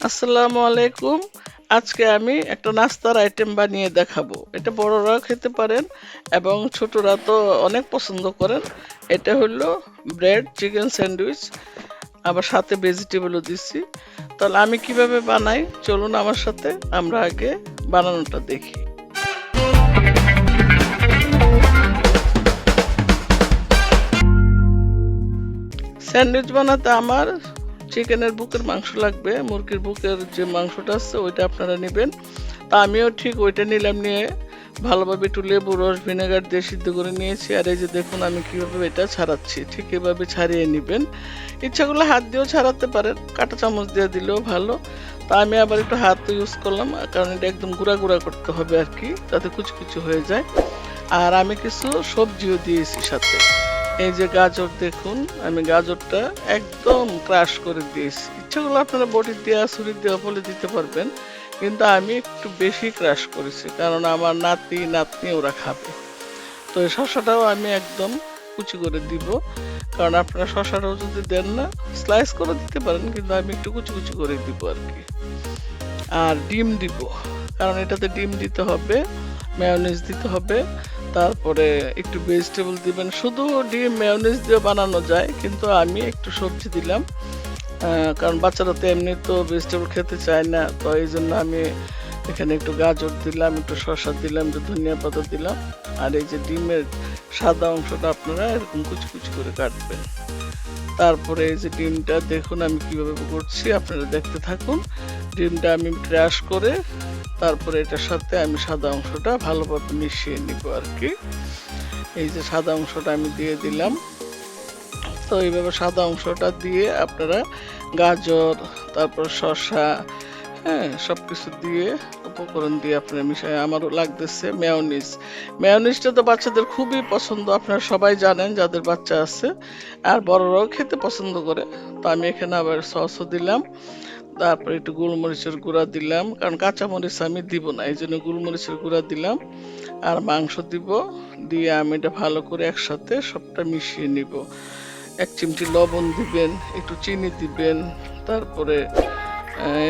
আসসালামু আলাইকুম। আজকে আমি একটা নাস্তার আইটেম বানিয়ে দেখাবো। এটা বড়রাও খেতে পারেন এবং ছোটরা তো অনেক পছন্দ করেন। এটা হলো ব্রেড চিকেন স্যান্ডউইচ, আবার সাথে ভেজিটেবলও দিচ্ছি। তাহলে আমি কিভাবে বানাই চলুন আমার সাথে, আমরা আগে বানানোটা দেখি। স্যান্ডউইচ বানাতে আমার চিকেনের বুকের মাংস লাগবে। মুরগির বুকের যে মাংসটা আছে ওইটা আপনারা নেবেন। তা আমিও ঠিক ওইটা নিলাম, নিয়ে ভালোভাবে একটু লেবু রস ভিনেগার দিয়ে সিদ্ধ করে নিয়েছি। আর এই যে দেখুন আমি কিভাবে এটা ছাড়াচ্ছি, ঠিক এভাবে ছাড়িয়ে নেবেন। ইচ্ছা করলে হাত দিয়েও ছাড়াতে পারেন, কাঁটা চামচ দিয়ে দিলেও ভালো। তা আমি আবার একটু হাত ইউজ করলাম, কারণ এটা একদম গুঁড়া গুঁড়া করতে হবে আর কি, যাতে কুচি কুচি হয়ে যায়। আর আমি কিছু সবজিও দিয়েছি সাথে। এই যে গাজর দেখুন, আমি গাজরটা একদম ক্রাশ করে দিয়েছি। ইচ্ছা করলে আপনারা বটি দিয়ে ছুরি দিয়ে ফলে দিতে পারবেন, কিন্তু আমি একটু বেশি ক্রাশ করেছি, কারণ আমার নাতি নাতনি ওরা খাবে। তো এই শসাটাও আমি একদম কুচি করে দিব, কারণ আপনারা শসাটাও যদি দেন না স্লাইস করে দিতে পারেন, কিন্তু আমি একটু কুচি কুচি করে দিব আর কি। আর ডিম দিব, কারণ এটাতে ডিম দিতে হবে, মেয়োনিজ দিতে হবে। তারপরে একটু ভেজিটেবল দিবেন। শুধু ডিম মেয়োনিজ দিয়ে বানানো যায়, কিন্তু আমি একটু সবজি দিলাম, কারণ বাচ্চারা তো এমনি তো ভেজিটেবল খেতে চায় না। তো এই জন্য আমি এখানে একটু গাজর দিলাম, একটু শসা দিলাম, একটু ধনিয়া পাতা দিলাম। আর এই যে ডিমের সাদা অংশটা আপনারা এরকম কুচি কুচি করে কাটবেন। তারপরে এই যে ডিমটা দেখুন আমি কিভাবে করছি, আপনারা দেখতে থাকুন। ডিমটা আমি ক্র্যাশ করে তারপরে এটার সাথে আমি সাদা অংশটা ভালোভাবে মিশিয়ে নিব আর কি। এই যে সাদা অংশটা আমি দিয়ে দিলাম। তো এইভাবে সাদা অংশটা দিয়ে আপনারা গাজর, তারপর শসা, হ্যাঁ সবকিছু দিয়ে উপকরণ দিয়ে আপনারা মিশাই। আমারও লাগতেছে মেয়োনিজ। মেয়োনিজটা তো বাচ্চাদের খুবই পছন্দ, আপনারা সবাই জানেন যাদের বাচ্চা আছে। আর বড়রাও খেতে পছন্দ করে। তো আমি এখানে আবার সসও দিলাম। তারপরে একটু গোলমরিচের গুঁড়া দিলাম, কারণ কাঁচামরিচ আমি দিব না, এই জন্য গোলমরিচের গুঁড়া দিলাম। আর মাংস দিব, দিয়ে আমি এটা ভালো করে একসাথে সবটা মিশিয়ে নিব। 1 চিমটি লবণ দিবেন, একটু চিনি দিবেন, তারপরে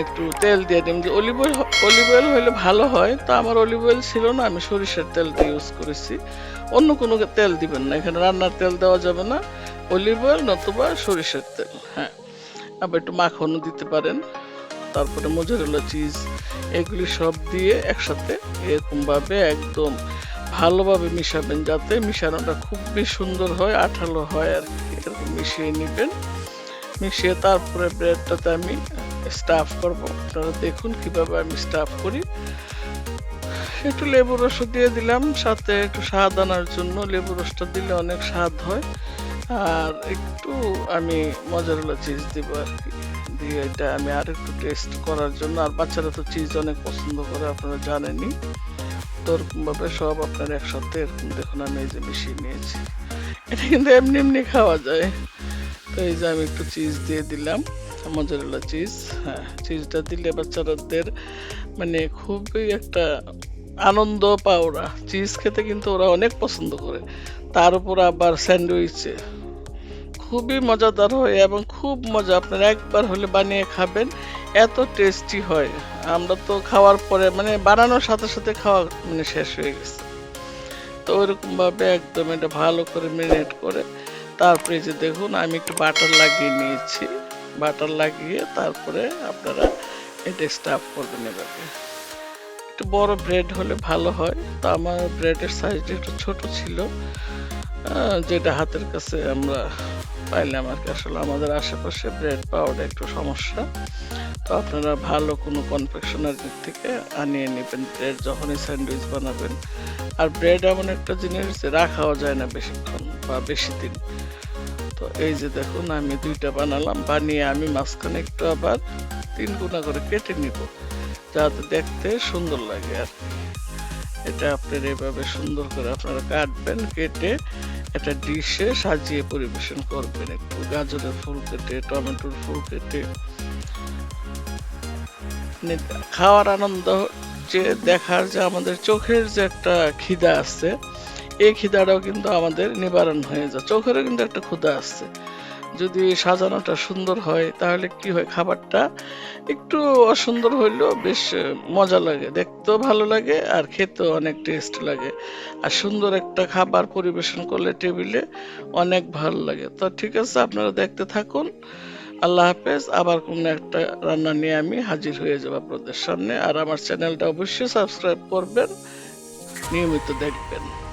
একটু তেল দিয়ে দিবেন। যে অলিভ অয়েল হলে ভালো হয়, তো আমার অলিভ অয়েল ছিল না, আমি সরিষার তেলটা ইউজ করেছি। অন্য কোনো তেল দিবেন না, এখানে রান্নার তেল দেওয়া যাবে না। অলিভ অয়েল নতুবা সরিষার তেল, হ্যাঁ। আবার একটু মাখনও দিতে পারেন। তারপরে মোজারেলা চিজ, এগুলি সব দিয়ে একসাথে এরকম ভাবে একদম ভালোভাবে মিশাবেন, যাতে মিশানোটা খুবই সুন্দর হয়, আঠালো হয় আর কি। এরকম মিশিয়ে নেবেন। মিশিয়ে তারপরে ব্রেডটাতে আমি স্টাফ করব। আপনারা দেখুন কিভাবে আমি স্টাফ করি। একটু লেবু রস দিয়ে দিলাম, সাথে একটু স্বাদ আনার জন্য লেবু রসটা দিলে অনেক স্বাদ হয়। আর একটু আমি মোজারেলা চিজ দিব আর কি, দিয়ে এটা আমি আর একটু টেস্ট করার জন্য। আর বাচ্চারা তো চিজ অনেক পছন্দ করে, আপনারা জানেনই। তো ওরকম ভাবে সব আপনার একসাথে এরকম দেখুন আমি এই যে মিশিয়ে নিয়েছি। এটা কিন্তু এমনি এমনি খাওয়া যায়। তো এই যে আমি একটু চিজ দিয়ে দিলাম, মোজারেলা চিজ। হ্যাঁ, চিজটা দিলে বাচ্চাদের মানে খুবই একটা আনন্দ পায় ওরা। চিজ খেতে কিন্তু ওরা অনেক পছন্দ করে। তার উপর আবার স্যান্ডউইচে খুবই মজাদার হয় এবং খুব মজা। আপনারা একবার হলে বানিয়ে খাবেন, এত টেস্টি হয়। আমরা তো খাওয়ার পরে মানে বানানোর সাথে সাথে খাওয়া মানে শেষ হয়ে গেছে। তো ওইরকম ভাবে একদম এটা ভালো করে ম্যারিনেট করে তারপরে যে দেখুন আমি একটু বাটার লাগিয়ে নিয়েছি। বাটার লাগিয়ে তারপরে আপনারা এটা স্টাফ করবেন। এভাবে একটু বড় ব্রেড হলে ভালো হয়। তো আমার ব্রেডের সাইজটা একটু ছোট ছিল, যেটা হাতের কাছে আমরা পাইলাম আর কি। আসলে আমাদের আশেপাশে ব্রেড পাওয়াটা একটু সমস্যা। তো আপনারা ভালো কোনো কনফেকশনারি থেকে আনিয়ে নেবেন ব্রেড যখনই স্যান্ডউইচ বানাবেন। আর ব্রেড এমন একটা জিনিস যে রাখাও যায় না বেশিক্ষণ বা বেশি দিন। তো এই যে দেখুন আমি 2টা বানালাম, বানিয়ে আমি মাঝখানে একটু আবার 3 গুণা করে কেটে নিব, যাতে দেখতে সুন্দর লাগে আর কি। এটা আপনার এভাবে সুন্দর করে আপনারা কাটবেন, কেটে একটা ডিশে সাজিয়ে পরিবেশন করবেন। একটু গাজরের ফুল কেটে, টমেটোর ফুল কেটে। মানে খাওয়ার আনন্দ যে দেখার যে আমাদের চোখের যে একটা খিদা আছে, এই খিদাটাও কিন্তু আমাদের নিবারণ হয়ে যায়। চোখেরও কিন্তু একটা ক্ষুধা আছে। যদি সাজানোটা সুন্দর হয় তাহলে কি হয়, খাবারটা একটু অসুন্দর হইলেও বেশ মজা লাগে, দেখতেও ভালো লাগে আর খেতেও অনেক টেস্ট লাগে। আর সুন্দর একটা খাবার পরিবেশন করলে টেবিলে অনেক ভালো লাগে। তো ঠিক আছে, আপনারা দেখতে থাকুন। আল্লাহ হাফেজ। আবার কোনো একটা রান্না নিয়ে আমি হাজির হয়ে যাব আপনাদের সামনে। আর আমার চ্যানেলটা অবশ্যই সাবস্ক্রাইব করবেন, নিয়মিত দেখবেন।